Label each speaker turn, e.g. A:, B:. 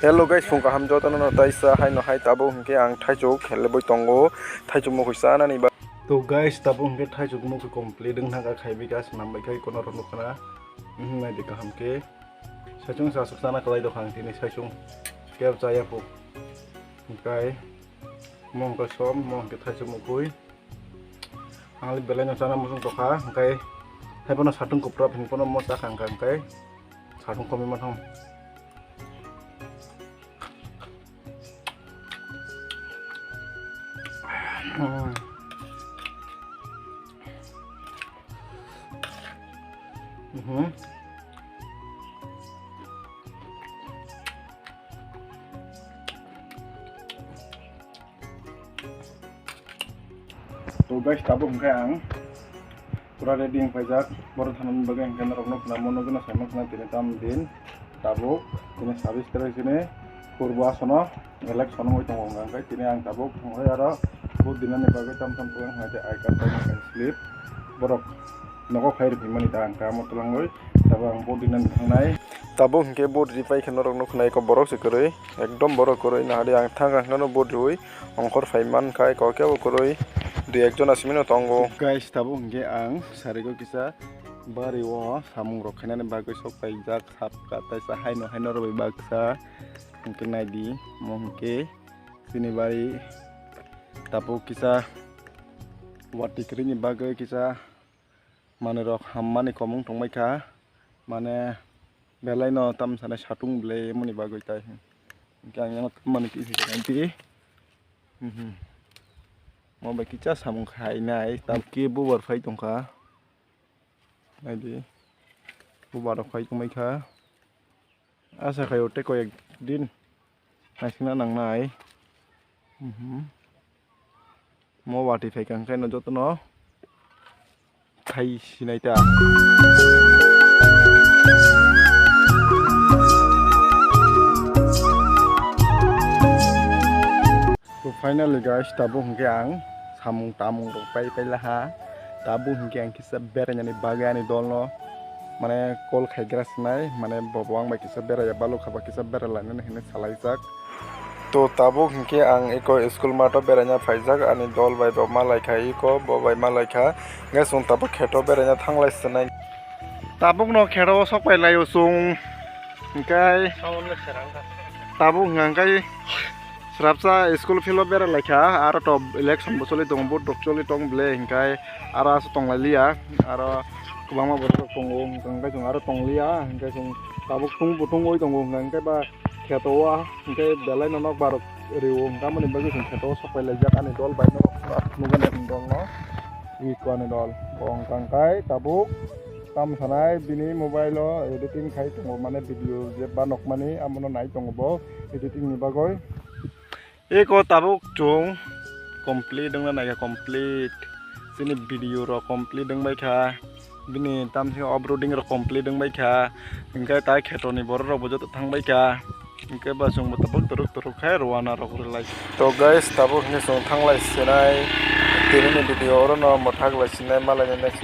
A: Hello guys, phung kaham jota no taisa hai no hai tabo hingke ang thaijok kheleboi tongo thaijok mo kuisa nani ba. To guys, tabo hingke thaijok mo complete ding naga khaibi gas nambai kai kono rono kana nai de kaham ke sachung sa suksana kalai do khang tini sachung kep jaya pu hingkai mong ka som mong ke thaijok mo kui angli belai no sana musung tokha hingkai hai pono satung kuprap hing pono mo ta khang khang kai satung komi man hom. To guys, tabo hingkai ang pura ready paijak boro thanan bagai hingkai narokno khna mono gna saimo khna tini tam din tabo tini service kare sini purbo asono election hoi tongo hingkai tini ang tabo hoi aro बहुत दिन ने बागे तम तम पुang hade ai kan kan slip borok noko khair bimani ta angka motolangoi tabang बहुत दिन thangnai tabo hingke bod ripai khano rok nokhnai ko borok se koroi ekdom borok koroi na hade ang thang khano bod roi ongkor faiman khai ko ke koroi dui ekjon asmino tongo guys tabo hingke ang sarego kisa bari wo samung rok khainani bagai sok paijak sap kata sa haino roi bagsa hingke naidi mongke sini bari tapo kisa wati kering bagai kisa mane rok hammani komung tongmai kha mane belai no tam sana satung ble moni bagai tai kang yang mani ki nanti mo ba kicha samung khai nai tam ki bu bar phai tongkha nai di bu bar phai tongmai kha asa khayo te ko ek din naisna nang nai mo wati phai kang khai no joto no khai sinai ta to finally guys tabo hingke ang samung tamung rok pai laha tabo hingke ang kisa beranya ni bagani dolno mane kol khaigra sinai mane bobang bai kisa beraya balu khaba kisa berala ne hine salaijak to tabo hingke ang eko school mato beranya phaijak ani dol bai bo malai khai ko bo bai malai kha nge sung tabo kheto beranya thanglai sanai tabo no khero sok pai lai sung hingkai tabo hingkai srapsa school philo beralai kha aro to election bosoli tong bot dokcholi tong ble hingkai ara as tong lalia aro kubangma borok tongo hingkai jung aro tonglia hingkai jung tabo tung butung oi tongo hingkai ba khetoa hingkai belai nonok barok riu hingkamani bagi jung kheto sopai lejak ani dol bai no nugan ek dol no wi ko ani dol bong kangkai tabuk tam sanai bini mobile editing khai tongo mane video je banok mani amono nai tongo bo editing ni bagoi eko tabuk chung complete dongna naga complete sini video ro complete dong bai kha bini tam si uploading ro complete dong bai kha hingkai tai khetoni bor ro bojo thang bai kha hingkai ba sung tabuk turuk khai rwana ro lai to guys tabuk ni sung thang lai sinai tini video ro no mothak lai sinai malai next